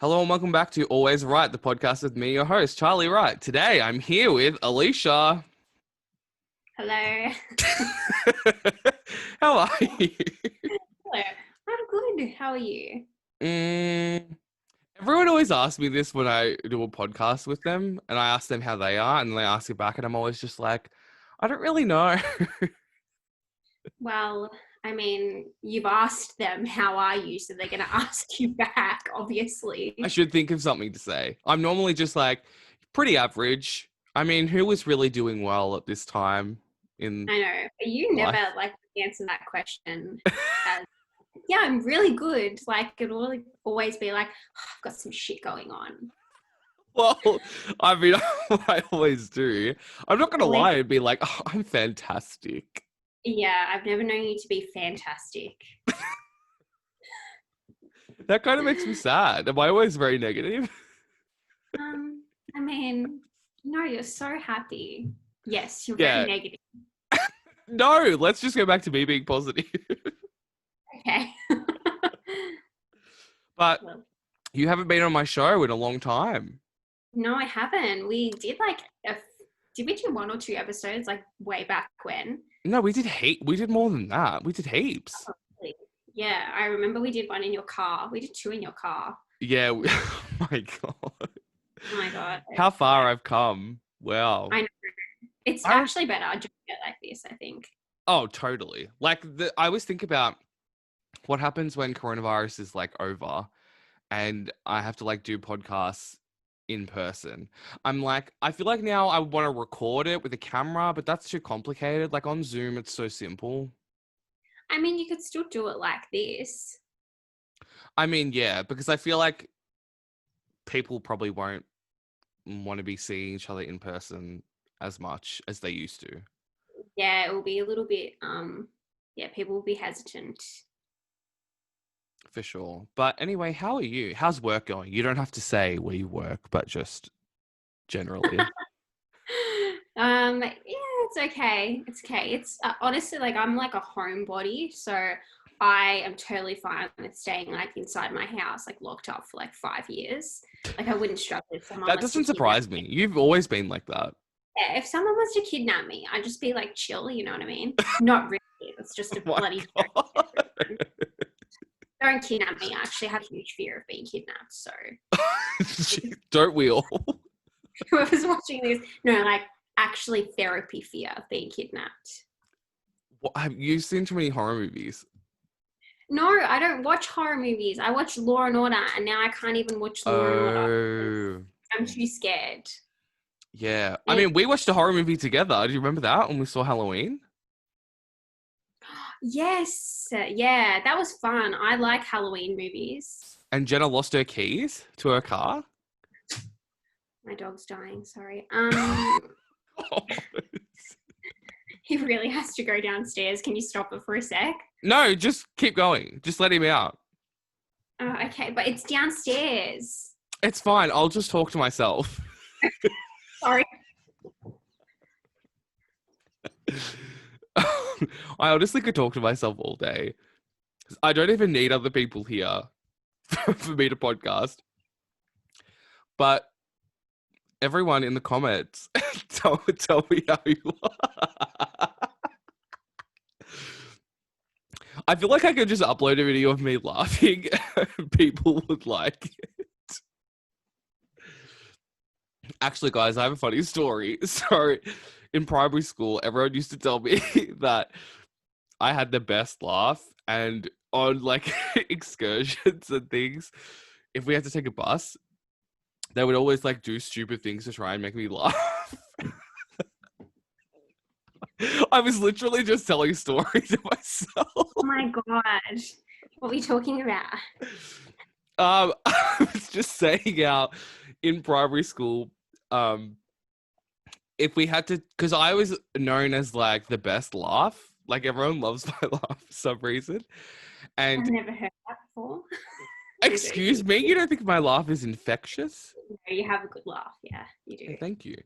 Hello and welcome back to Always Right, the podcast with me, your host, Charlie Wright. Today I'm here with Alicia. Hello. How are you? Hello. I'm good. How are you? Mm, Everyone always asks me this when I do a podcast with them, and I ask them how they are, and they ask it back, and I'm always just like, I don't really know. Well, you've asked them, how are you? So they're going to ask you back, I obviously. should think of something to say. I'm normally just like, pretty average. I mean, who was really doing well at this time in I know. But you never life? answer that question as, yeah, I'm really good. Like, it'll always be like, oh, I've got some shit going on. Well, I mean, I always do. I'm not going to Always, lie and be like, oh, I'm fantastic. yeah, I've never known you to be fantastic. That kind of makes me sad. Am I always very negative? Um, I mean, no, you're so happy. Yes, you're very Yeah. negative. No, let's just go back to me being positive. Okay. But Well, you haven't been on my show in a long time. no, I haven't. We did did we do one or two episodes like way back when? No, we did more than that. We did heaps. Like, yeah, I remember we did one in your car. We did two in your car. Yeah. Oh my God. Oh my God. How far Yeah. I've come. Wow. I know. It's I actually better doing it like this, I think. Oh, totally. I always think about what happens when coronavirus is like over and I have to like do podcasts in person. I'm like, I feel like now I want to record it with a camera, but that's too complicated. Like on Zoom, it's so simple. I mean, you could still do it like this. I mean, yeah, because I feel like people probably won't want to be seeing each other in person as much as they used to. Yeah, it will be a little bit yeah, people will be hesitant. For sure. But anyway, how are you? How's work going? You don't have to say where you work, but just generally. Yeah, it's okay. It's okay. It's honestly like I'm like a homebody, so I am totally fine with staying like inside my house, like locked up for like 5 years. Like I wouldn't struggle if someone That was to doesn't kidnap surprise me. me. You've always been like that. Yeah, if someone was to kidnap me, I'd just be like chill. You know what I mean? Not really. It's just Oh a my bloody joke. God. Don't kidnap me. I actually have huge fear of being kidnapped. So Don't we all? whoever's watching this, no, like actually therapy fear of being kidnapped. What, have you seen too many horror movies? No, I don't watch horror movies. I watch Law and Order, and now I can't even watch Law and Order because Oh, I'm too scared. yeah. I And mean, we watched a horror movie together. Do you remember that when we saw Halloween? yes, yeah, that was fun. I like Halloween movies. And Jenna lost her keys to her car. My dog's dying. Sorry. Oh. He really has to go downstairs. Can you stop it for a sec? No, just keep going. Just let him out. Oh, okay, but it's downstairs. It's fine. I'll just talk to myself. Sorry. I honestly could talk to myself all day. I don't even need other people here for me to podcast. But everyone in the comments, tell me how you are. I feel like I could just upload a video of me laughing and people would like it. Actually, guys, I have a funny story. So, in primary school, everyone used to tell me that I had the best laugh, and on like excursions and things, if we had to take a bus, they would always like do stupid things to try and make me laugh. I was literally just telling stories to myself. Oh my god. What are we talking about? I was just saying how in primary school, um, if we had to, because I was known as like the best laugh, like everyone loves my laugh for some reason. I've And never heard that before. excuse me, you don't think my laugh is infectious? You have a good laugh. Yeah, you do. Thank you.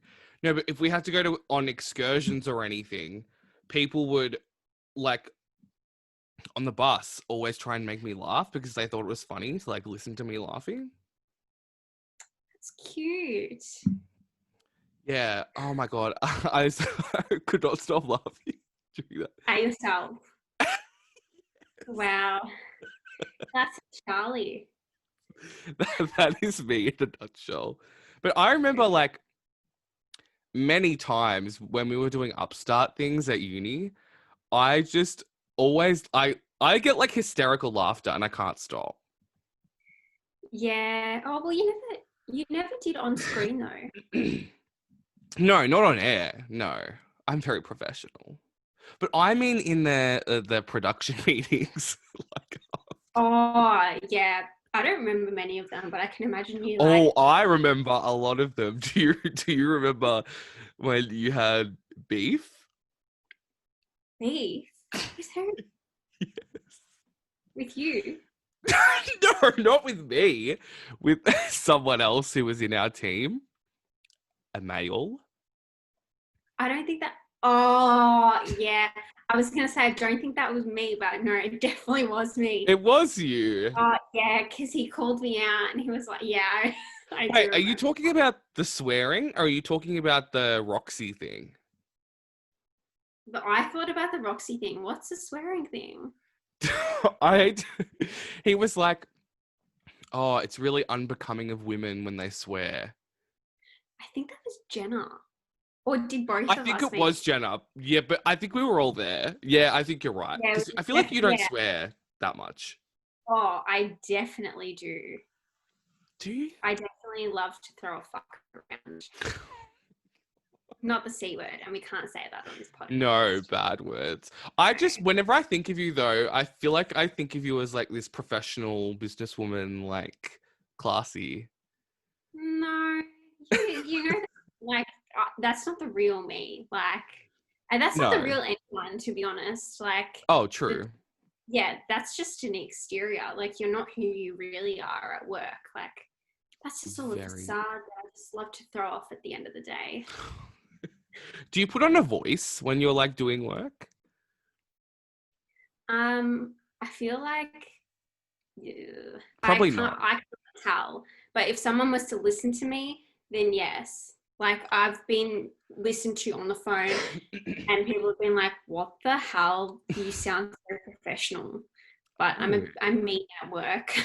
No, but if we had to go to on excursions or anything, people would like on the bus always try and make me laugh because they thought it was funny to like listen to me laughing. It's cute. Yeah. Oh my god. I could not stop laughing during At yourself. Wow. That's Charlie. that is me in a nutshell. But I remember like many times when we were doing upstart things at uni, I just always I get like hysterical laughter and I can't stop. Yeah. Oh well, you never did on screen though. No, not on air. No, I'm very professional. But I mean in the production meetings. Like, Oh yeah. I don't remember many of them, but I can imagine you like oh, I remember a lot of them. Do you remember when you had beef? beef. With who? Yes. With you? No, not with me. With someone else who was in our team. A male. I don't think that. Oh yeah. I was gonna say I don't think that was me, but no, it definitely was me. It was you. Oh yeah, because he called me out and he was like, "Yeah, I do Wait, are you remember." talking about the swearing or are you talking about the Roxy thing? But I thought about the Roxy thing. What's the swearing thing? I he was like, "Oh, it's really unbecoming of women when they swear." I think that was Jenna. Or did both I of think us it maybe? was Jenna. Yeah, but I think we were all there. Yeah, I think you're right. Yeah, Because I feel like you don't yeah. swear that much. Oh, I definitely do. Do you? I definitely love to throw a fuck around. Not the C word, and we can't say that on this No podcast. bad words. I just, No. whenever I think of you though, I feel like I think of you as like this professional businesswoman, like classy. No, you know, like that's not the real me. Like, and that's not the No. real anyone, to be honest. Like, Oh, the, true. yeah, that's just an exterior. Like, you're not who you really are at work. Like, that's just all a Very. facade that I just love to throw off at the end of the day. Do you put on a voice when you're like doing work? I feel like Probably not. I can't tell. But if someone was to listen to me, then yes. Like I've been listened to on the phone and people have been like, "What the hell? You sound so professional." But Oh. I'm mean at work.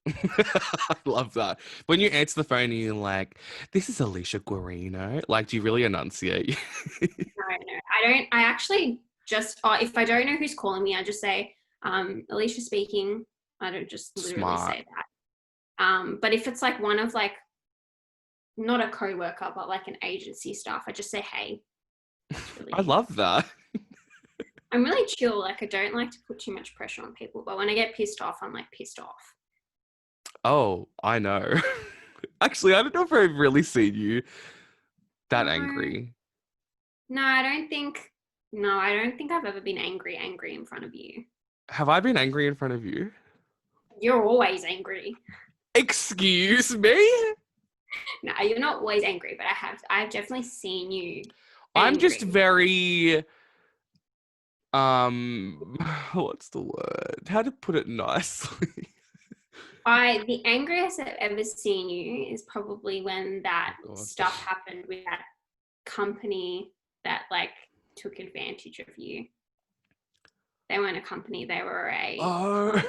I love that. When you answer the phone and you're like, this is Alicia Guarino. Like, do you really enunciate? No, I don't. I actually just if I don't know who's calling me, I just say, "Alicia speaking." I don't just literally Smart. say that. But if it's like one of like not a co-worker, but like an agency staff, I just say, "Hey." It's I really love that. I'm really chill. Like I don't like to put too much pressure on people, but when I get pissed off, I'm like pissed off. Oh, I know. Actually, I don't know if I've really seen you that No, angry. no, I don't think. No, I don't think I've ever been angry in front of you. Have I been angry in front of you? You're always angry. Excuse me? No, you're not always angry, but I've definitely seen you I'm just angry. very what's the word? How to put it nicely? The angriest I've ever seen you is probably when that Oh God. stuff happened with that company that like took advantage of you. They weren't a company, they were a Oh.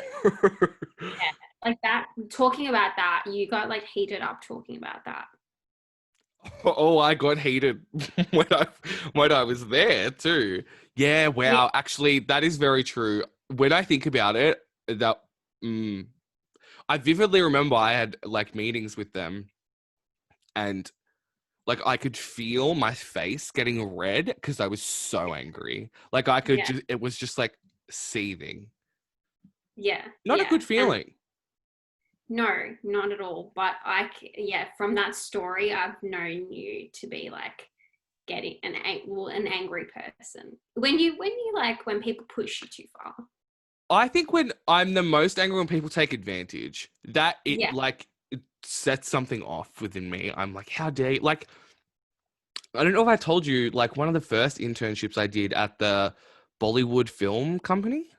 yeah, like that. Talking about that, you got like heated up talking about that. Oh, I got heated when I was there too. Yeah, Yeah, wow. Actually, that is very true. When I think about it, that mm, I vividly remember I had like meetings with them and like I could feel my face getting red because I was so angry. Like I could yeah, just it was just like seething. yeah, Not a yeah. good And feeling. no, not at all. But yeah, from that story, I've known you to be like getting an angry person. When you like when people push you too far. I think when I'm the most angry when people take advantage, that it Yeah, like it sets something off within me. I'm like, how dare you? Like, I don't know if I told you, like one of the first internships I did at the Bollywood film company.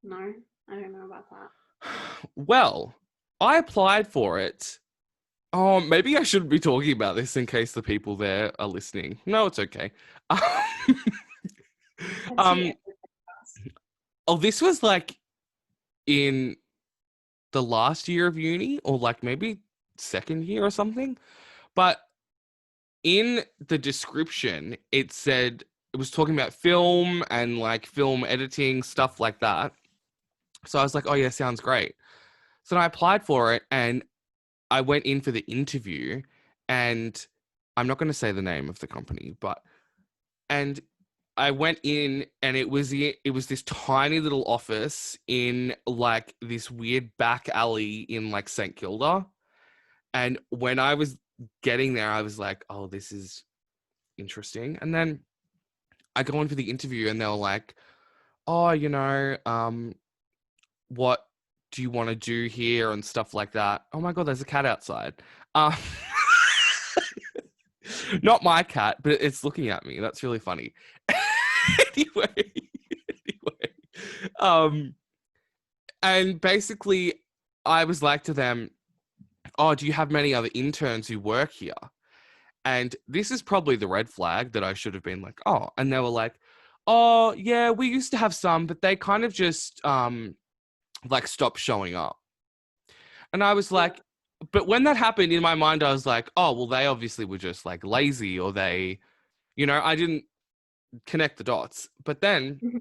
no, I don't know about that. Well, I applied for it Oh, maybe I shouldn't be talking about this in case the people there are listening. No, it's okay. Let's hear um, it. oh, this was like in the last year of uni, or like maybe second year or something. But in the description, it said it was talking about film and like film editing, stuff like that. So I was like, oh yeah, sounds great. So then I applied for it and I went in for the interview, and I'm not going to say the name of the company, but and I went in and it was this tiny little office in like this weird back alley in like St. Kilda. And when I was getting there, I was like, oh, this is interesting. And then I go in for the interview and they were like, oh, what do you want to do here and stuff like that. Oh my God, there's a cat outside. Um, not my cat, but it's looking at me. That's really funny. anyway, um, and basically, I was like to them, "Oh, do you have many other interns who work here?" And this is probably the red flag that I should have been like, "Oh," and they were like, "Oh, yeah, we used to have some, but they kind of just like stopped showing up." And I was Yeah. like, but when that happened in my mind, I was like, "Oh, well, they obviously were just like lazy, or they, I didn't connect the dots." But then Mhm.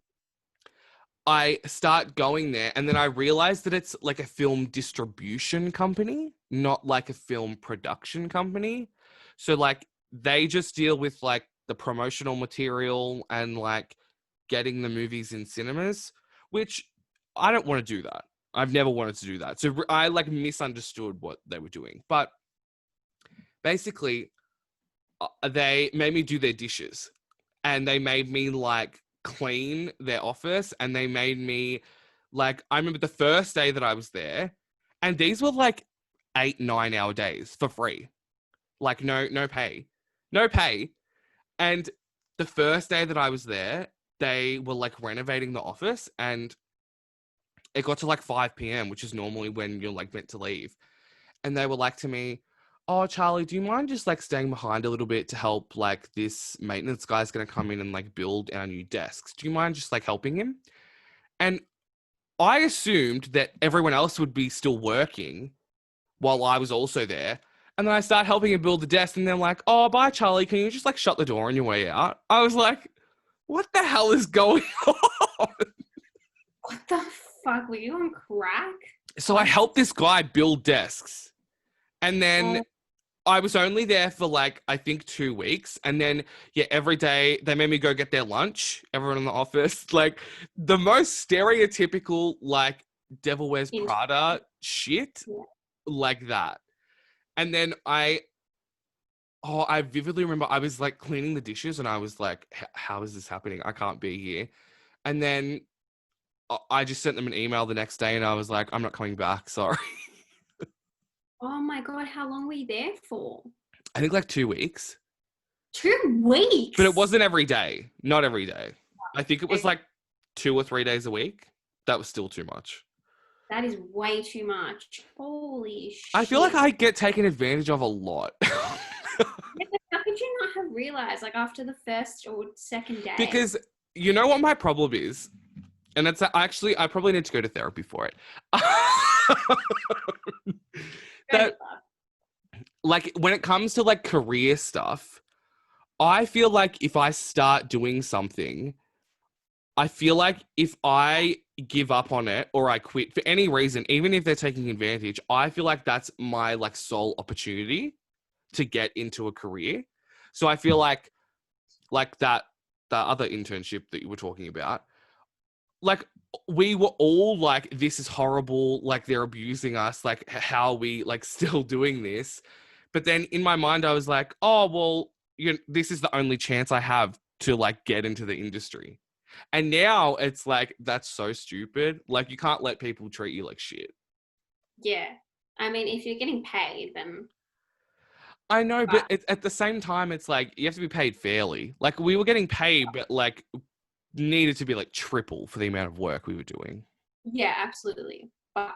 I start going there, and then I realized that it's like a film distribution company, not like a film production company. So like they just deal with like the promotional material and like getting the movies in cinemas, which I don't want to do that. I've never wanted to do that. So I like misunderstood what they were doing. But basically, they made me do their dishes, and they made me like clean their office, and they made me like, I remember the first day that I was there, and these were like 8, 9 hour days for free. Like no pay. No pay. And the first day that I was there, they were like renovating the office, and it got to like 5 p.m., which is normally when you're like meant to leave. And they were like to me, "Oh, Charlie, do you mind just like staying behind a little bit to help like this maintenance guy's going to come in and like build our new desks? Do you mind just like helping him?" And I assumed that everyone else would be still working while I was also there. And then I start helping him build the desk, and they're like, "Oh, bye, Charlie. Can you just like shut the door on your way out?" I was like, what the hell is going on? What the fuck? Were you on crack? So I What? helped this guy build desks. And then Oh, I was only there for like, I think 2 weeks. And then, yeah, every day they made me go get their lunch, everyone in the office. Like the most stereotypical, like, Devil Wears in- Prada shit, yeah. like that. And then I vividly remember I was like cleaning the dishes, and I was like, how is this happening? I can't be here. And then I just sent them an email the next day, and I was like, I'm not coming back. Sorry. Oh my God, how long were you there for? I think like 2 weeks. 2 weeks. But it wasn't every day. Not every day. I think it was Okay, like 2 or 3 days a week. That was still too much. that is way too much. Holy I feel like shit. I get taken advantage of a lot. Yeah, but how could you not have realized, like, after the first or second day? Because you know what my problem is? And it's actually, I probably need to go to therapy for it. Very That, bad. like, when it comes to like career stuff, I feel like if I start doing something, I feel like if I give up on it or I quit for any reason, even if they're taking advantage, I feel like that's my like sole opportunity to get into a career. So I feel like that other internship that you were talking about, like we were all like, this is horrible, like they're abusing us, like how are we like still doing this? But then in my mind I was like, oh well, this is the only chance I have to like get into the industry. And now it's like, that's so stupid. Like, you can't let people treat you like shit. Yeah. I mean, if you're getting paid, then, I know, but but at the same time, it's like, you have to be paid fairly. Like, we were getting paid, but like, needed to be like triple for the amount of work we were doing. yeah, absolutely. But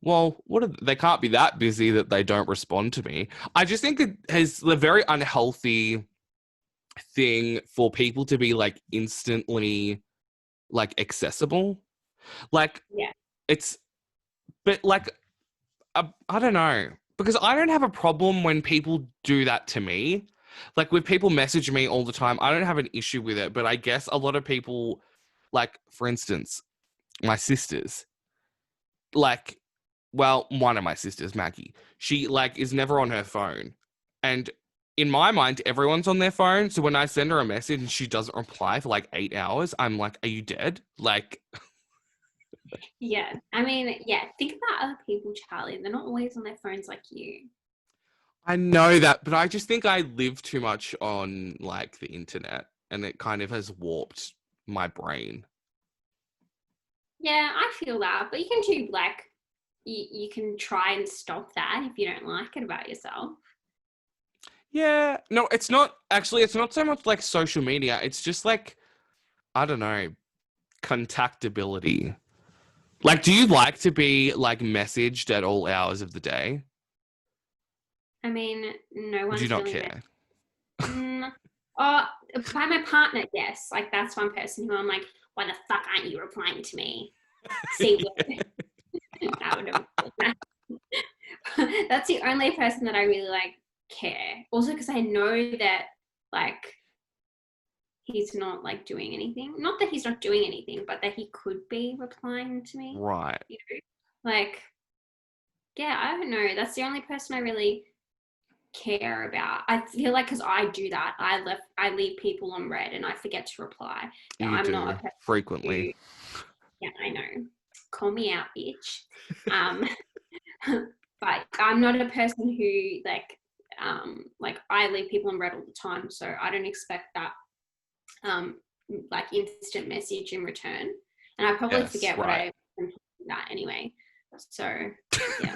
Well, they can't be that busy that they don't respond to me. I just think it has the very unhealthy thing for people to be like instantly like accessible. Like Yeah. it's, but like I don't know because I don't have a problem when people do that to me. Like when people message me all the time, I don't have an issue with it. But I guess a lot of people, like for instance, my sisters, like, well, one of my sisters, Maggie, she like is never on her phone, and in my mind, everyone's on their phone. So when I send her a message and she doesn't reply for like 8 hours, I'm like, "Are you dead?" Like, Yeah. I mean, yeah, think about other people, Charlie. They're not always on their phones like you. I know that, but I just think I live too much on like the internet, and it kind of has warped my brain. Yeah, I feel that, but you can do like you can try and stop that if you don't like it about yourself. Yeah, no, it's not actually. It's not so much like social media. It's just like I don't know, contactability. Like, do you like to be like messaged at all hours of the day? I mean, no Or do you one's not really care? mm, oh, by my partner, yes. Like that's one person who I'm like, why the fuck aren't you replying to me? See, I would have that. That's the only person that I really like care. Also, because I know that like he's not like doing anything. Not that he's not doing anything, but that he could be replying to me. Right. You know, like yeah, I don't know. That's the only person I really care about. I feel like because I do that, I leave people on red and I forget to reply. Now, You I'm not a do person frequently. who, yeah, I know. Call me out, bitch. Um, but I'm not a person who like I leave people on red all the time, so I don't expect that um like instant message in return. And I probably Yes, forget what right. I am that anyway. So yeah.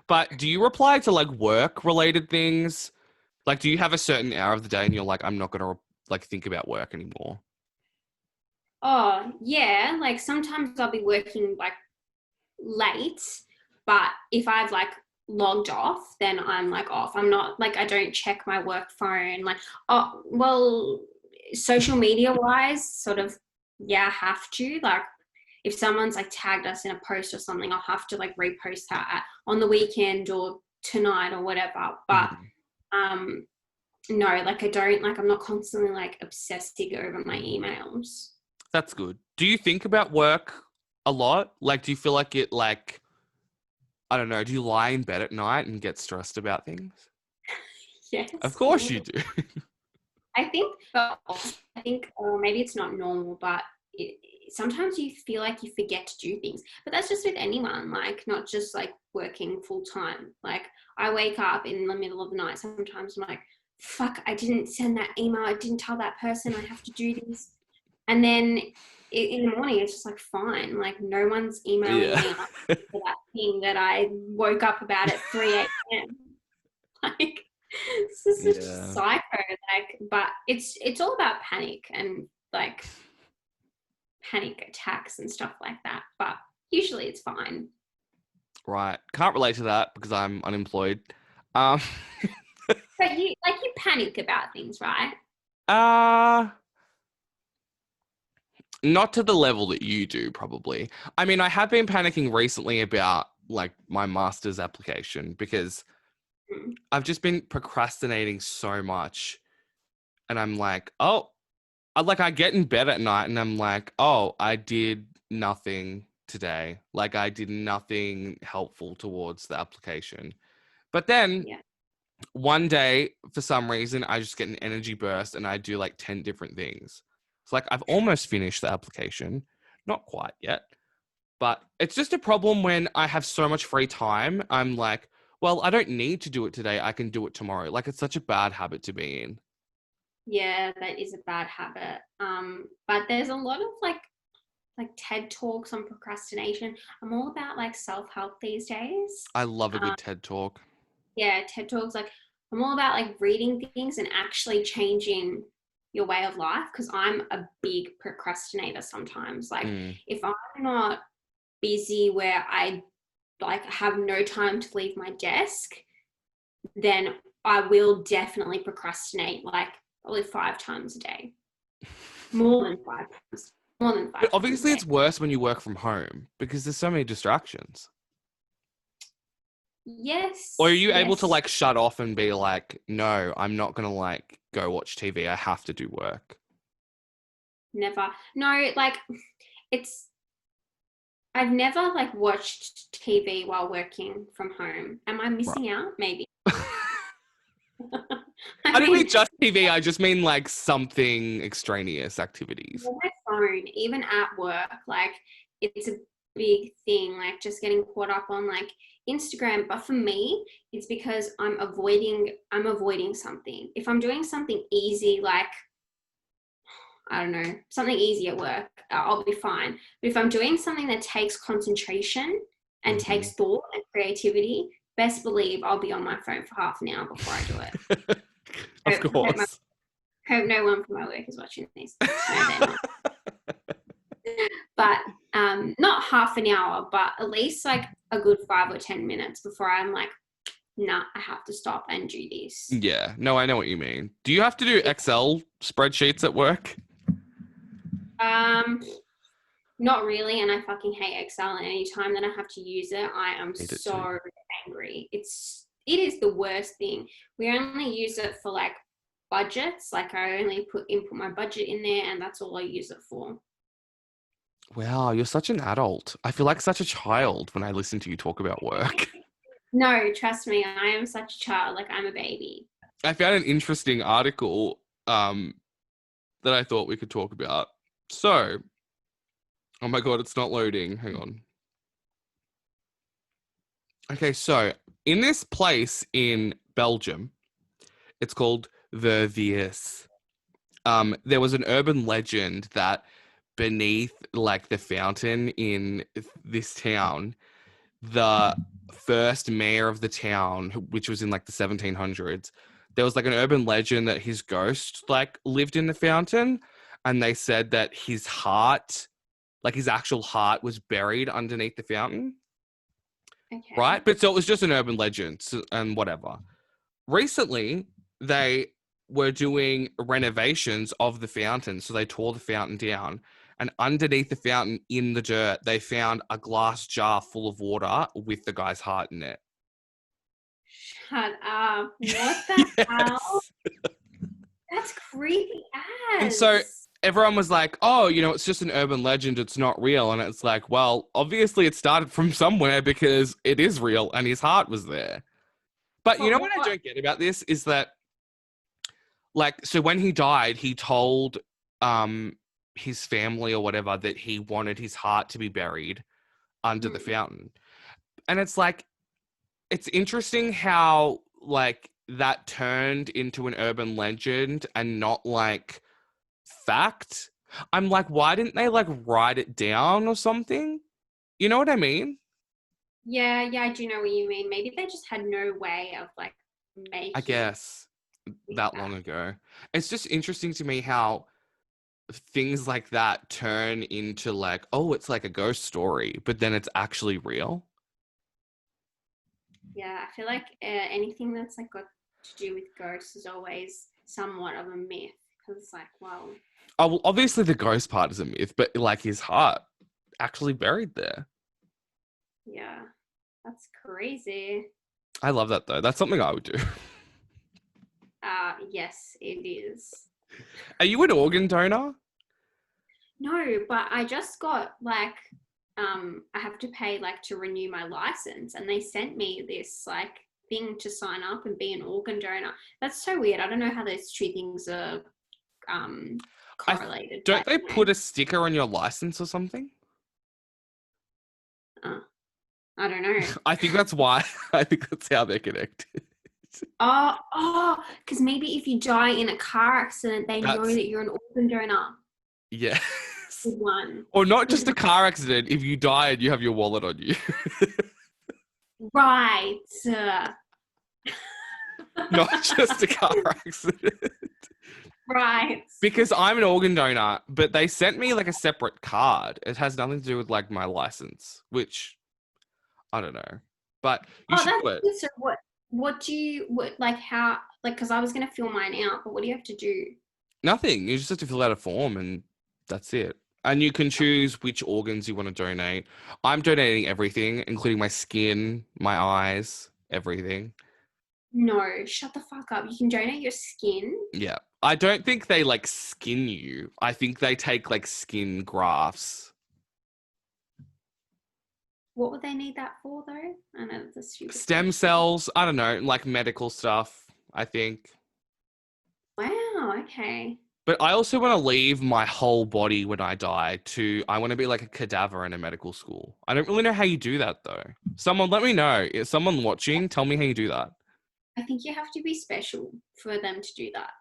But do you reply to like work related things? Like, do you have a certain hour of the day and you're like, I'm not gonna like think about work anymore? Oh yeah, like sometimes I'll be working like late, but if I've like logged off, then I'm like off. I'm not like I don't check my work phone. Like oh well, social media wise, sort of yeah, I have to like if someone's like tagged us in a post or something, I'll have to like repost that on the weekend or tonight or whatever. But Mhm. um no, like I don't like I'm not constantly like obsessing over my emails. That's good. Do you think about work a lot? Like, do you feel like it like I don't know, do you lie in bed at night and get stressed about things? Of Yes. course you do. I think, but I think, or maybe it's not normal, but sometimes you feel like you forget to do things. But that's just with anyone, like not just like working full time. Like I wake up in the middle of the night. Sometimes I'm like, fuck, I didn't send that email. I didn't tell that person I have to do this. And then in the morning, it's just like fine. Like no one's emailing Yeah. me for that thing that I woke up about at 3 a.m. Like this is such a Yeah. psycho. Like, but it's all about panic and like panic attacks and stuff like that. But usually it's fine. Right. Can't relate to that because I'm unemployed. Um But you panic about things, right? uh not to the level that you do, probably. I mean, I have been panicking recently about like my master's application because Mm. I've just been procrastinating so much. And I'm like, oh, I get in bed at night and I'm like, oh, I did nothing today. Like I did nothing helpful towards the application. But then Yeah. one day, for some reason, I just get an energy burst and I do like 10 different things. It's like I've almost finished the application. Not quite yet. But it's just a problem when I have so much free time. I'm like, well, I don't need to do it today. I can do it tomorrow. Like it's such a bad habit to be in. Yeah, that is a bad habit. But there's a lot of like TED talks on procrastination. I'm all about like self-help these days. I love a Um, good TED talk. yeah, TED talks like I'm all about like reading things and actually changing your way of life because I'm a big procrastinator sometimes. Like Mm, if I'm not busy where I like have no time to leave my desk, then I will definitely procrastinate like probably 5 times a day. More than 5 times. More than But 5 times a obviously day. it's worse when you work from home because there's so many distractions. Or are Yes, you able to yes, like shut off and be like, no, I'm not going to like go watch TV. I have to do work. never. No, like it's I've never like watched TV while working from home. Am I Right. missing out? Maybe. I I don't mean mean, just TV. I just mean like something extraneous activities. on my phone, even at work, like it's a big thing, like just getting caught up on like Instagram. But for me, it's because I'm avoiding something. If I'm doing something easy, like I don't know, something easy at work, I'll be fine. But if I'm doing something that takes concentration and Mm-hmm. takes thought and creativity, best believe I'll be on my phone for half an hour before I do it. Of course. Hope no one from my work is watching this. No, they're not. But not half an hour, but at least like a good 5 or 10 minutes before I'm like, nah, I have to stop and do this. Yeah. No, I know what you mean. Do you have to do Excel spreadsheets at work? Um, Not really, and I fucking hate Excel. And any time that I have to use it, I am Hate it too. so angry. It is the worst thing. We only use it for like budgets. Like I only input my budget in there, and that's all I use it for. Wow, you're such an adult. I feel like such a child when I listen to you talk about work. No, trust me, I am such a child. Like I'm a baby. I found an interesting article that I thought we could talk about. So, oh my God, it's not loading. Hang on. Okay, so in this place in Belgium, it's called the Vies. There was an urban legend that beneath like the fountain in this town, the first mayor of the town, which was in like the 1700s, there was like an urban legend that his ghost like lived in the fountain, and they said that his heart, like his actual heart, was buried underneath the fountain. Okay. Right? But so it was just an urban legend and whatever. Recently, they were doing renovations of the fountain. So they tore the fountain down. And underneath the fountain in the dirt, they found a glass jar full of water with the guy's heart in it. Shut up. What the hell? Yes. That's creepy And so as. everyone was like, oh, it's just an urban legend. It's not real. And it's like, well, obviously it started from somewhere because it is real and his heart was there. But you know But what I what? don't get about this is that, like, so when he died, he told his family or whatever that he wanted his heart to be buried under the fountain. And it's like, it's interesting how like that turned into an urban legend and not like fact. I'm like, why didn't they like write it down or something? You know what I mean? Yeah, yeah, I do know what you mean. Maybe they just had no way of like I making guess that that. long ago. It's just interesting to me how things like that turn into like, oh, it's like a ghost story, but then it's actually real. Yeah, I feel like anything that's like got to do with ghosts is always somewhat of a myth because it's like, well, Oh, well, obviously the ghost part is a myth, but like his heart actually buried there. yeah, that's crazy. I love that though. That's something I would do. Yes, it is. Are you an organ donor? No, but I just got like, I have to pay like to renew my license, and they sent me this like thing to sign up and be an organ donor. That's so weird. I don't know how those two things are um I correlated, don't but they put a sticker on your license or something? uh, I don't know. I think that's why. I think that's how they're connected. Because maybe if you die in a car accident, they know That's that you're an organ donor. yes. Good one. Or not just a car accident. If you die and you have your wallet on you. Right. Not just a car accident. Right. Because I'm an organ donor, but they sent me like a separate card. It has nothing to do with like my license, which I don't know. But you Oh, should that's do it. good. So what do you what like how like because I was gonna fill mine out, but what do you have to do? Nothing. You just have to fill out a form and that's it. And you can choose which organs you want to donate. I'm donating everything, including my skin, my eyes, everything. No, shut the fuck up. You can donate your skin. Yeah. I don't think they like skin you. I think they take like skin grafts. What would they need that for though? I know that's a stupid Stem question. cells, I don't know, like medical stuff, I think. Wow, okay. But I also want to leave my whole body when I die I want to be like a cadaver in a medical school. I don't really know how you do that though. Someone let me know. Is someone watching? Tell me how you do that. I think you have to be special for them to do that.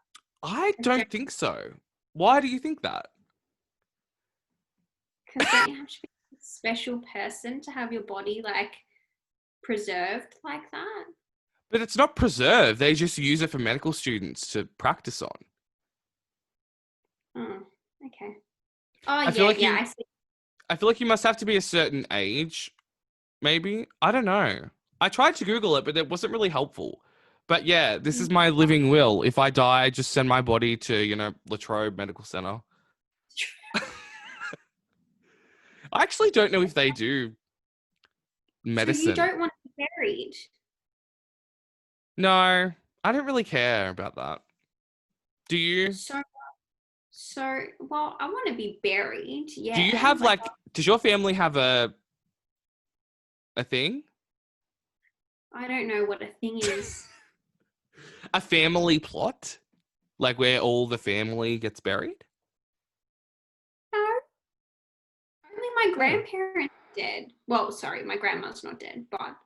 I I don't don't think so. Why do you think that? because don't you have to be a special person to have your body like preserved like that? But it's not preserved. They just use it for medical students to practice on. Oh, okay. Oh I feel yeah, like yeah, you I see. I feel like you must have to be a certain age, maybe. I don't know. I tried to Google it, but it wasn't really helpful. But yeah, this is my living will. If I die, just send my body to, Latrobe Medical Center. I actually don't know if they do So you medicine. don't want to be buried? No, I don't really care about that. Do you? So well, I want to be buried. Do you Yeah, have like like, does your family have a thing? I don't know what a thing is. A family plot? Like where all the family gets buried? No, only my Oh. grandparents are dead. Well, sorry, my grandma's not dead, but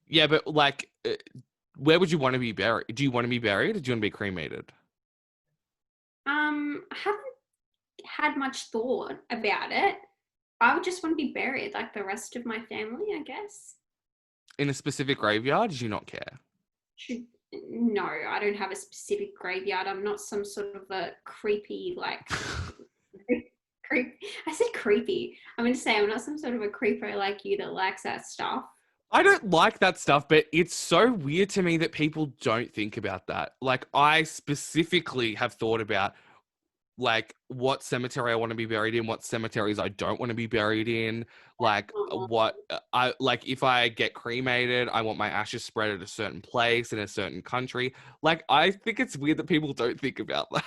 Yeah, but like, where would you want to be buried? Do you want to be buried or do you want to be cremated? I haven't had much thought about it. I would just want to be buried like the rest of my family, I guess. In a specific graveyard? Did you not care? Should No, I don't have a specific graveyard. I'm not some sort of a creepy like creep. I said creepy. I'm going to say I'm not some sort of a creeper like you that likes that stuff. I don't like that stuff, but it's so weird to me that people don't think about that. Like, I specifically have thought about like what cemetery I want to be buried in, what cemeteries I don't want to be buried in, like Oh, what I like if I get cremated, I want my ashes spread at a certain place in a certain country. Like I think it's weird that people don't think about that.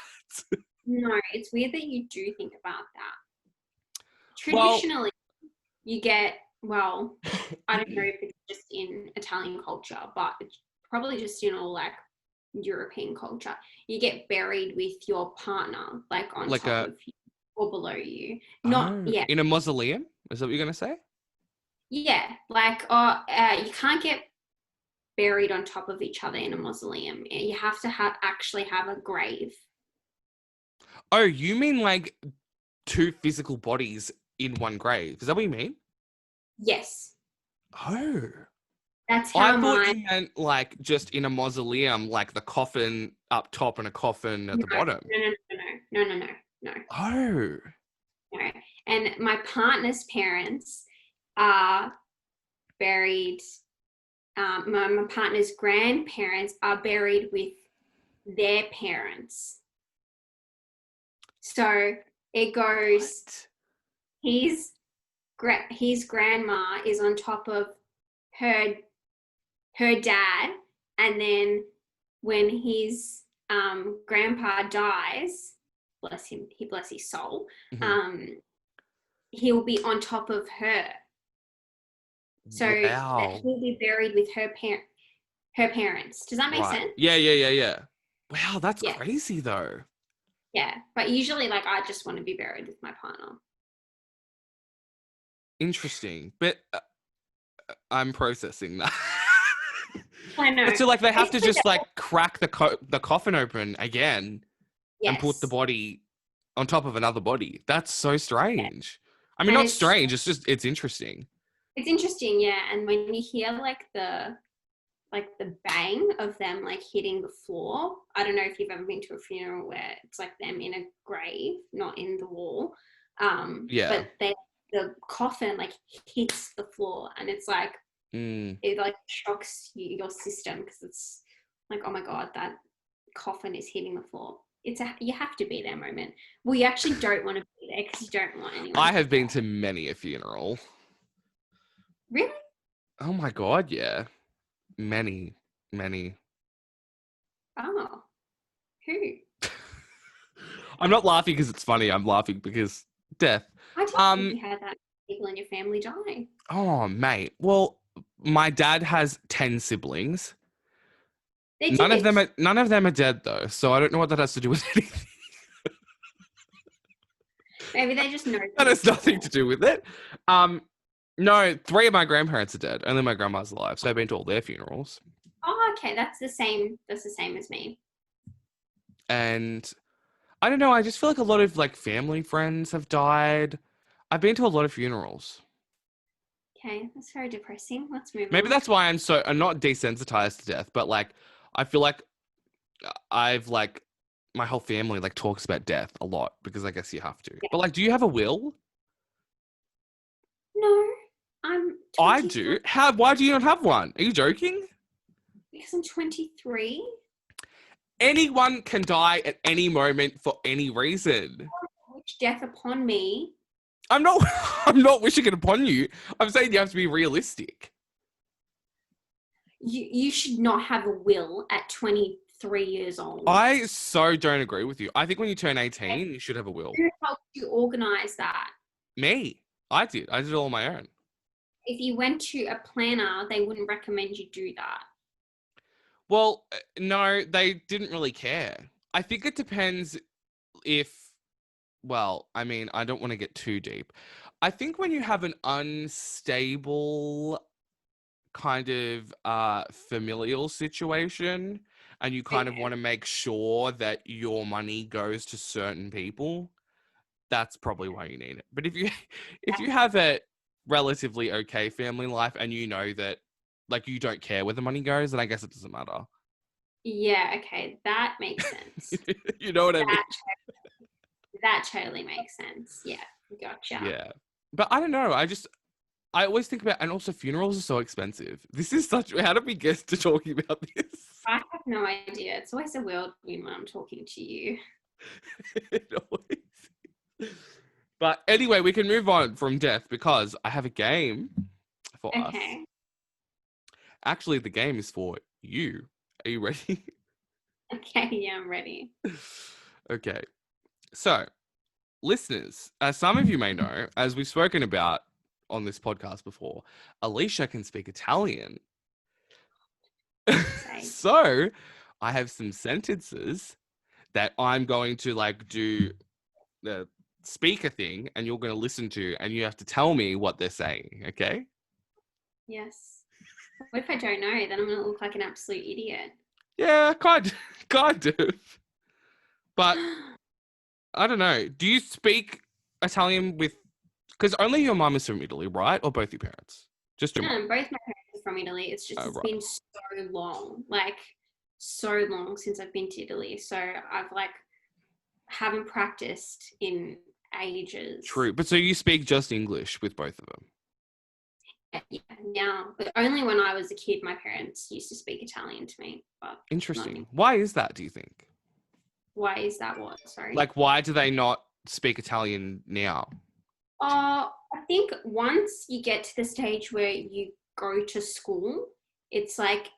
no, it's weird that you do think about that. Well, Traditionally, you get, well, I don't know if it's just in Italian culture, but it's probably just in all like European culture. You get buried with your partner, like on like top a of you or below you. Not, oh, yeah, in a mausoleum? Is that what you're gonna say? yeah, like, you can't get buried on top of each other in a mausoleum. You have to actually have a grave. Oh, you mean like two physical bodies in one grave? Is that what you mean? Yes, Oh. that's I how thought my you meant like just in a mausoleum, like the coffin up top and a coffin at no, the bottom. no. Oh, No. And my partner's parents are buried. My partner's grandparents are buried with their parents. So it goes. what? His his grandma is on top of her dad, and then when his grandpa dies, bless him, he bless his soul, Mhm. um, he'll be on top of her. So that Wow. he'll be buried with her parents. Does that make Right. sense? Yeah. Wow, that's Yeah, crazy though. yeah. But usually, like, I just want to be buried with my partner. Interesting. But I'm processing that. I know. But so like they have to Basically, just like crack the coffin open again and put the yes, body on top of another body. That's so yeah. strange. I mean, And not strange, it's interesting. it's interesting, yeah. And when you hear like the bang of them like hitting the floor, I don't know if you've ever been to a funeral where it's like them in a grave, not in the wall. Yeah. But they the coffin like hits the floor, and it's like Mm. it like shocks your system because it's like, oh my god, that coffin is hitting the floor. You have to be there moment. Well, you actually don't want to be there because you don't want anyone I to have been die. to many a funeral. Really? Oh my God, yeah. Many, many. Oh, who? I'm not laughing because it's funny. I'm laughing because death. I didn't think Um, you had that people in your family die. oh mate. Well, my dad has 10 siblings. They did. None of them are dead though, so I don't know what that has to do with anything. Maybe they just know That has nothing to people. do with it. Um, no, three of my grandparents are dead. Only my grandma's alive, so I've been to all their funerals. Oh, okay, that's the same. That's the same as me. And I don't know, I just feel like a lot of like family friends have died. I've been to a lot of funerals. Okay, that's very depressing. Let's move Maybe on. that's why I'm not desensitized to death, but like I feel like I've like my whole family like talks about death a lot because I guess you have to. Yeah. But like, do you have a will? No, I'm I 23 do. How? Why do you not have one? Are you joking? because I'm 23. Anyone can die at any moment for any reason. Wish death upon me. I'm not. I'm not wishing it upon you. I'm saying you have to be realistic. You should not have a will at 23 years old. I so don't agree with you. I think when you turn Okay, 18, you should have a will. who helped you organize that? Me, I did. I did it all on my own. If you went to a planner, they wouldn't recommend you do that. Well, no, they didn't really care. I think it depends if, well, I mean, I don't want to get too deep. I think when you have an unstable kind of familial situation and you kind of Okay. want to make sure that your money goes to certain people, that's probably why you need it. But if you have a relatively okay family life and you know that like you don't care where the money goes, then I guess it doesn't matter. Yeah, okay, that makes sense. You know what I mean? That that totally makes sense. Yeah, gotcha. Yeah. But I don't know. I always think about, and also funerals are so expensive. This is such, how did we get to talking about this? I have no idea. It's always a whirlwind when I'm talking to you. It always- But anyway, we can move on from death because I have a game for us. Okay. Actually, the game is for you. Are you ready? Okay, yeah, I'm ready. Okay. So, listeners, as some of you may know, as we've spoken about on this podcast before, Alicia can speak Italian. Say. So, I have some sentences that I'm going to like do the speaker thing and you're going to listen to and you have to tell me what they're saying, okay? Yes. What if I don't know? Then I'm going to look like an absolute idiot. Yeah, kind of. But I don't know. Do you speak Italian with, because only your mum is from Italy, right? Or both your parents? Just your mum. Both my parents are from Italy. It's just Oh, it's right. been so long, like so long since I've been to Italy. So I've like haven't practiced in ages. True. But so you speak just English with both of them? Yeah, now, but only when I was a kid, my parents used to speak Italian to me. But not Interesting. anymore. Why is that, do you think? Why is that? What? Sorry. Like, why do they not speak Italian now? I think once you get to the stage where you go to school, it's like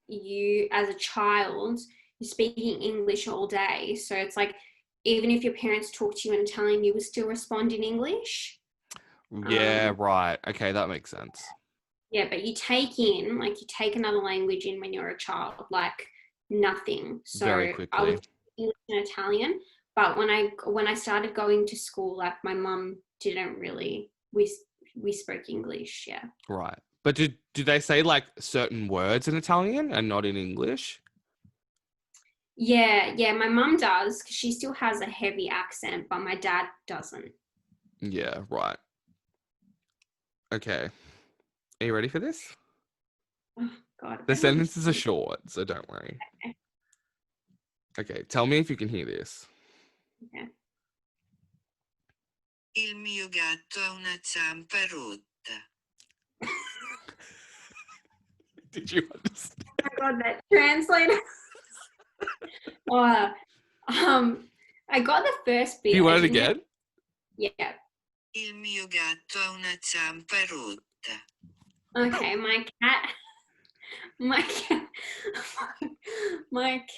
you as a child, you're speaking English all day. So it's like even if your parents talk to you in Italian, you will still respond in English. Yeah, Um, right. Okay, that makes sense. yeah, but you take another language in when you're a child, like nothing. Very So I was quickly. English and Italian, but when I started going to school, like my mum didn't really we spoke English, yeah. Right. But do they say like certain words in Italian and not in English? Yeah, my mum does because she still has a heavy accent, but my dad doesn't. Yeah, right. Okay. Are you ready for this? Oh, God, The I don't sentences are short, so don't worry. Okay, tell me if you can hear this. Okay. Il mio gatto ha una zampa rotta. Did you understand? Oh my God, that translator. Oh, I got the first bit. Do you want I it didn't have- again? Yeah. Il mio gatto ha una zampa rotta. Okay, my cat, my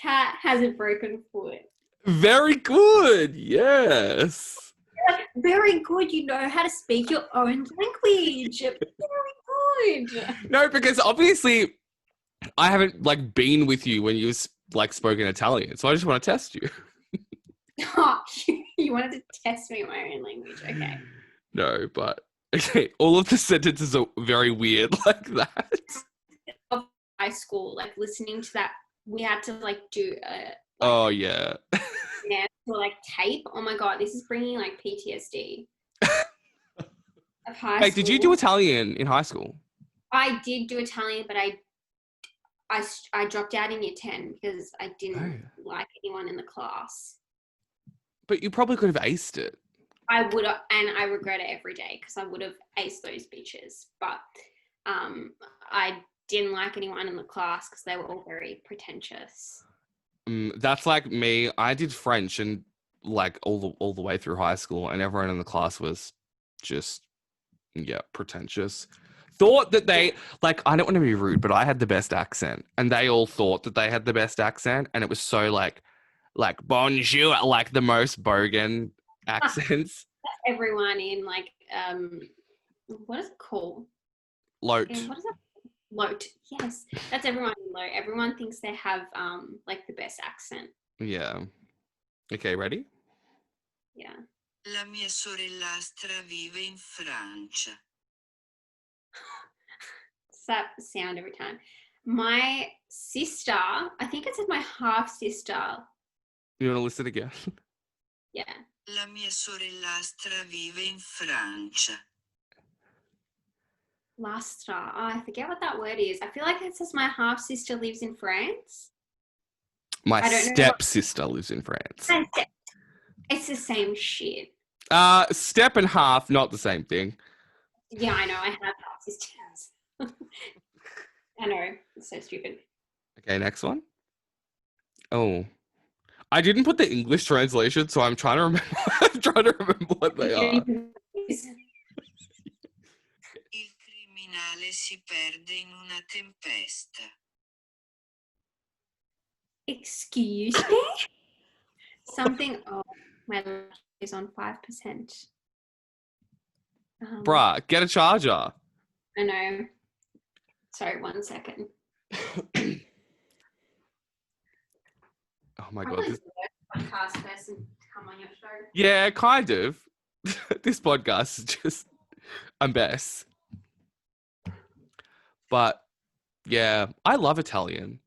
cat has a broken foot. Very good. Yes. Very good. You know how to speak your own language. Very good. No, because obviously I haven't like been with you when you like spoken Italian, so I just want to test you. Oh, you wanted to test me my own language. Okay. No, but okay, all of the sentences are very weird like that. Of high school, like listening to that, we had to like do a Oh yeah. dance or like tape. Oh my God, this is bringing like PTSD of high Wait, school. did you do Italian in high school? I did do Italian, but I dropped out in year 10 because I didn't like anyone in the class. But you probably could have aced it. I would have, and I regret it every day because I would have aced those bitches. But I didn't like anyone in the class because they were all very pretentious. That's like me. I did French and like all the way through high school, and everyone in the class was just pretentious. Thought that they like, I don't want to be rude, but I had the best accent, and they all thought that they had the best accent, and it was so like bonjour, like the most bogan accents. Everyone in like what is it called? Lote. What is it? Lote. Yes, that's everyone in Lote. Everyone thinks they have like the best accent. Yeah. Okay, ready? Yeah. La mia sorellastra vive in Francia. It's that sound every time. My sister, I think it said my half sister. You want to listen again? Yeah. La mia sorellastra vive in Francia. Lastra. Oh, I forget what that word is. I feel like it says my half sister lives in France. My I don't know stepsister lives in France. It's the same shit. Step and half, not the same thing. Yeah, I know. I have half sisters. I know. It's so stupid. Okay, next one. Oh, I didn't put the English translation, so I'm trying to remember. I'm trying to remember what they are. Il criminale si perde in una tempesta. Excuse me? Something. Oh, my laptop is on 5%. Bruh, get a charger. I know. Sorry, 1 second. Oh my God. Probably the worst podcast person to come on your show. Yeah, kind of. This podcast is just a mess. But yeah, I love Italian.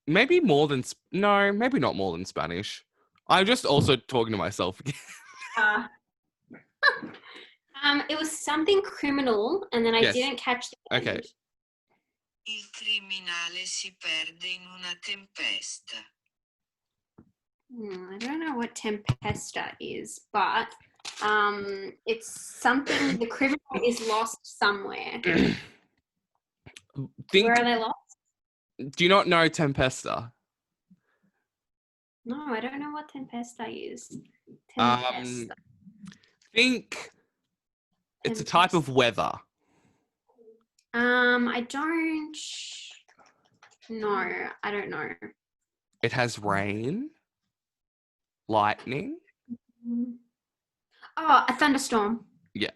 Maybe more than maybe not more than Spanish. I'm just also talking to myself again. It was something criminal, and then I didn't catch the end. Okay. Il criminale si perde in una tempesta. I don't know what tempesta is, but it's something. The criminal is lost somewhere. Where are they lost? Do you not know tempesta? No, I don't know what tempesta is. Tempesta. Think it's a type of weather. I don't know. I don't know. It has rain, lightning. Oh, a thunderstorm. Yeah.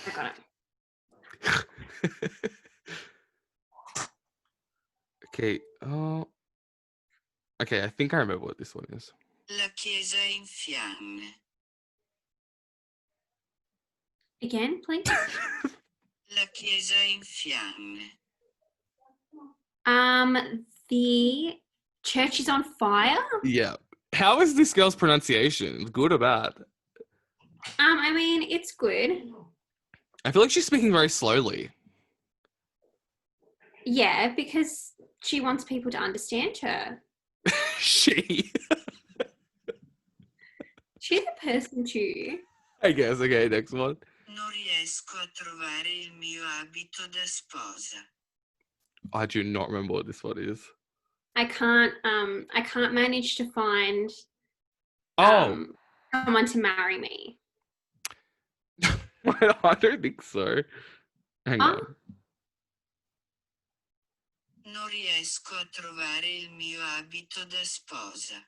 I got it. Okay. Okay, I think I remember what this one is. La chiesa è in fiamme. Again, please. La chiesa è in fiamme. The church is on fire? Yeah. How is this girl's pronunciation? Good or bad? I mean, it's good. I feel like she's speaking very slowly. Yeah, because she wants people to understand her. She She's a person too. I guess. Okay, next one. Non riesco a trovare il mio abito da sposa. I do not remember what this one is. I can't manage to find Oh, someone to marry me. I don't think so. Hang Oh, on. Non riesco a trovare il mio abito da sposa.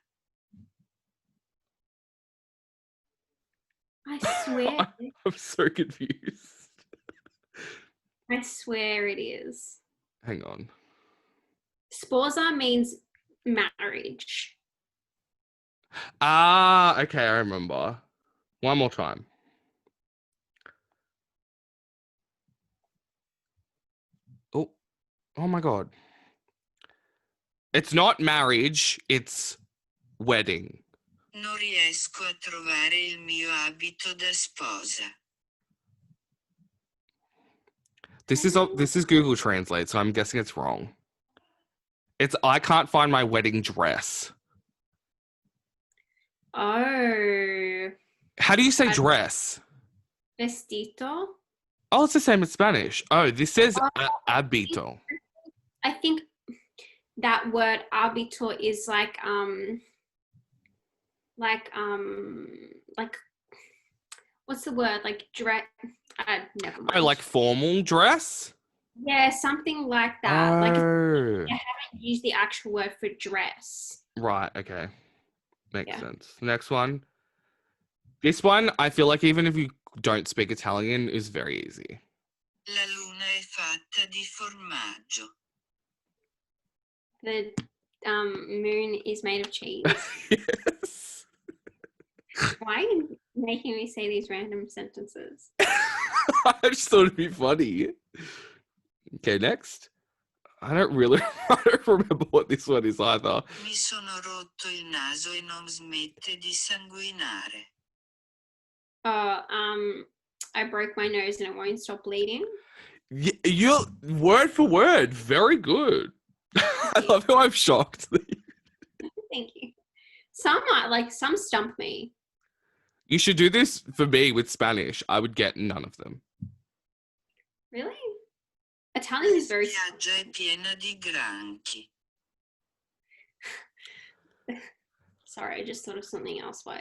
I swear. I'm so confused. I swear it is. Hang on. Sposa means marriage. Ah, okay, I remember. One more time. Oh my God. It's not marriage, it's wedding. Non riesco a trovare il mio abito da sposa. This is Google Translate, so I'm guessing it's wrong. It's I can't find my wedding dress. Oh. How do you say dress? Vestido. Oh, it's the same in Spanish. Oh, this says habito. I think that word habito is like what's the word? Like dress. Never mind. Oh, like formal dress? Yeah, something like that. Oh. Like I haven't used the actual word for dress. Right, okay. Makes Yeah. sense. Next one. This one, I feel like even if you don't speak Italian, is very easy. La luna è fatta di formaggio. The moon is made of cheese. Yes. Why are you making me say these random sentences? I just thought it'd be funny. Okay, next. I don't remember what this one is either. Mi sono rotto il naso e non smette di sanguinare. I broke my nose and it won't stop bleeding. You're word for word, very good. I love how I'm shocked. Thank you. Some stump me. You should do this for me with Spanish. I would get none of them. Really? Italian is very. Spiaggia è piena di granchi. Sorry, I just thought of something else while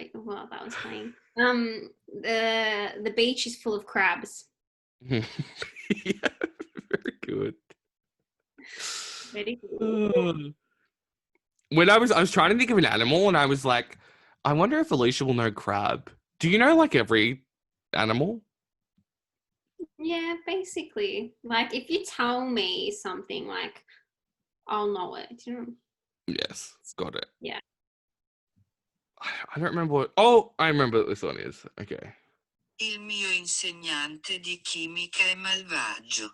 that was playing. The beach is full of crabs. Yeah, very good. Very good. When I was trying to think of an animal, and I was like, I wonder if Alicia will know crab. Do you know like every animal? Yeah, basically. Like if you tell me something, like I'll know it. You know? Yes, got it. Yeah. I don't remember what. Oh, I remember what this one is. Okay. Il mio insegnante di chimica è malvagio.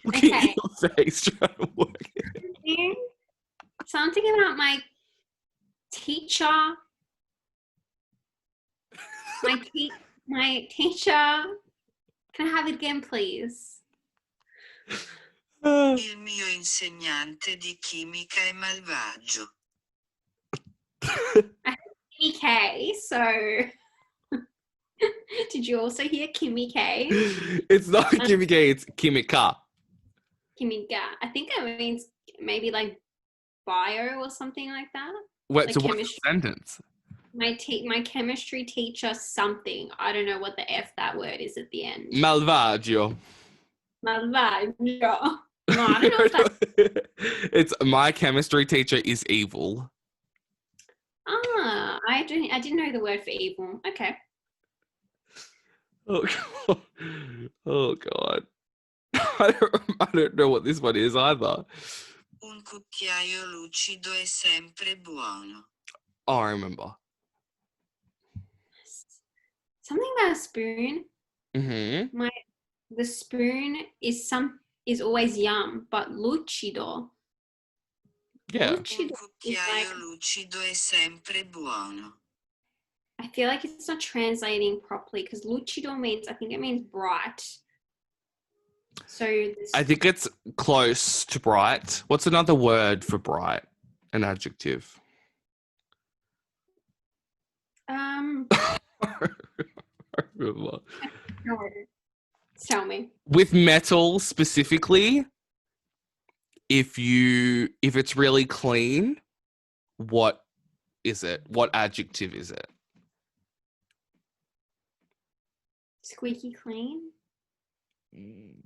Look Okay. at your face trying to work it. Something about my teacher. My teacher. Can I have it again, please? Il mio insegnante di chimica è malvagio. Kimmy K, so did you also hear Kimmy K? It's not Kimmy K, it's Kimika. Kimika. I think it means maybe like bio or something like that. Wait, Like so what's chemistry. the sentence? My chemistry teacher something. I don't know what the F that word is at the end. Malvagio. Malvagio. No, I don't know if that's... It's my chemistry teacher is evil. Ah, I didn't know the word for evil. Okay. Oh God. Oh God. I don't know what this one is either. Un cucchiaio lucido è sempre buono. Oh, I remember. Something about a spoon. Mm-hmm. The spoon is always yum, but lucido. Yeah. Un Lucido is cucchiaio like, lucido è sempre buono. I feel like it's not translating properly because lucido means, I think it means bright. So I think it's close to bright. What's another word for bright? An adjective. Um, Remember. no, tell me. With metal specifically, if it's really clean, what is it? What adjective is it? Squeaky clean.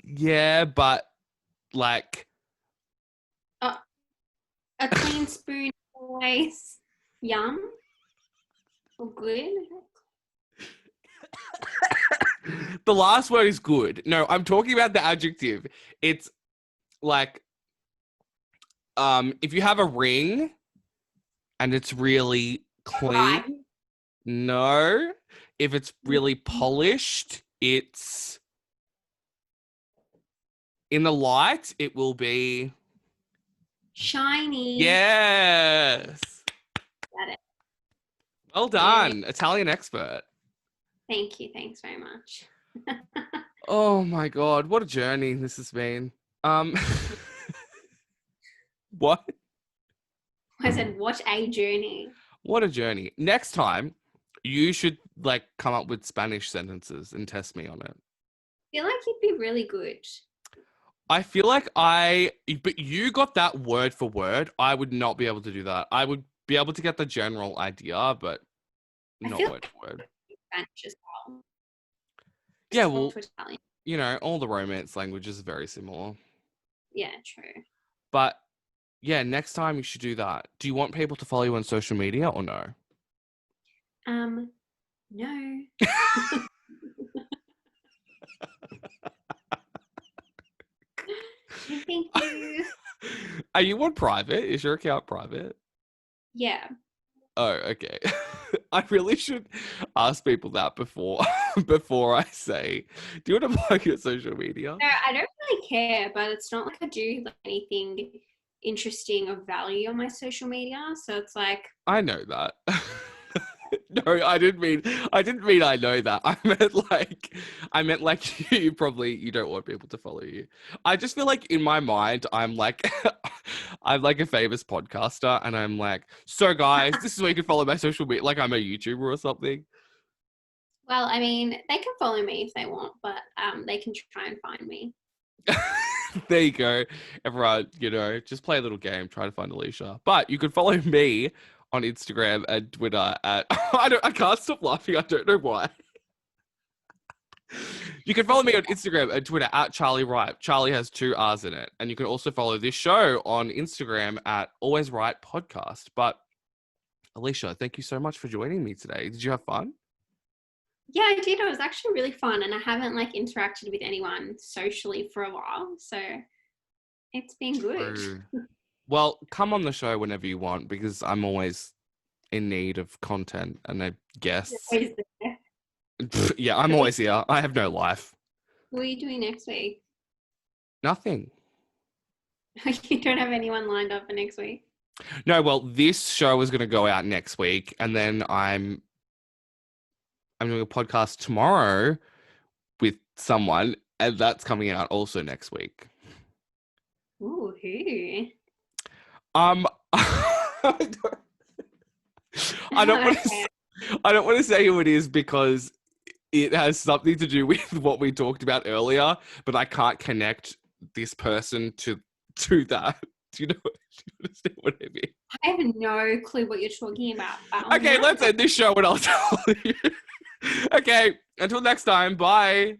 Yeah, but like A clean spoon always yum or good. the last word is good. No, I'm talking about the adjective. It's like if you have a ring and it's really clean. Right. No. If it's really polished, it's in the light, it will be Shiny. yes. Got it. Well done, Italian expert. Thank you. Thanks very much. Oh my god, what a journey this has been. What? I said, what a journey. What a journey. Next time, you should like come up with Spanish sentences and test me on it. I feel like you'd be really good. I feel like but you got that word for word. I would not be able to do that. I would be able to get the general idea, but not feel word for word. Spanish as well. Yeah, well, To Italian. you know, all the Romance languages are very similar. Yeah, true. But yeah, next time you should do that. Do you want people to follow you on social media or no? No. Thank you. Are you on private? Is your account private? Yeah. Oh, okay. I really should ask people that before I say. Do you want to plug your social media? No, I don't really care, but it's not like I do like anything interesting of value on my social media. So it's like I know that. No, I didn't mean I know that. I meant like you don't want people to follow you. I just feel like in my mind I'm like I'm like a famous podcaster and I'm like, so guys, this is where you can follow my social media, like I'm a YouTuber or something. well, I mean, they can follow me if they want, but they can try and find me. There you go. Everyone, you know, just play a little game, try to find Alicia. But you can follow me on Instagram and Twitter at I can't stop laughing, I don't know why. You can follow me on Instagram and Twitter at Charlie Wright. Charlie has 2 R's in it. And you can also follow this show on Instagram at Always Right Podcast. But Alicia, thank you so much for joining me today. Did you have fun? Yeah, I did. It was actually really fun, and I haven't like interacted with anyone socially for a while, so it's been good. True. Well, come on the show whenever you want because I'm always in need of content and I guess. Yeah, I'm always here. I have no life. What are you doing next week? Nothing. You don't have anyone lined up for next week? No, well, this show is going to go out next week, and then I'm doing a podcast tomorrow with someone, and that's coming out also next week. Ooh, who? I don't want to say who it is because it has something to do with what we talked about earlier, but I can't connect this person to that. Do you understand what I mean? I have no clue what you're talking about. Okay, let's end this show and I'll tell you. Okay, until next time, bye.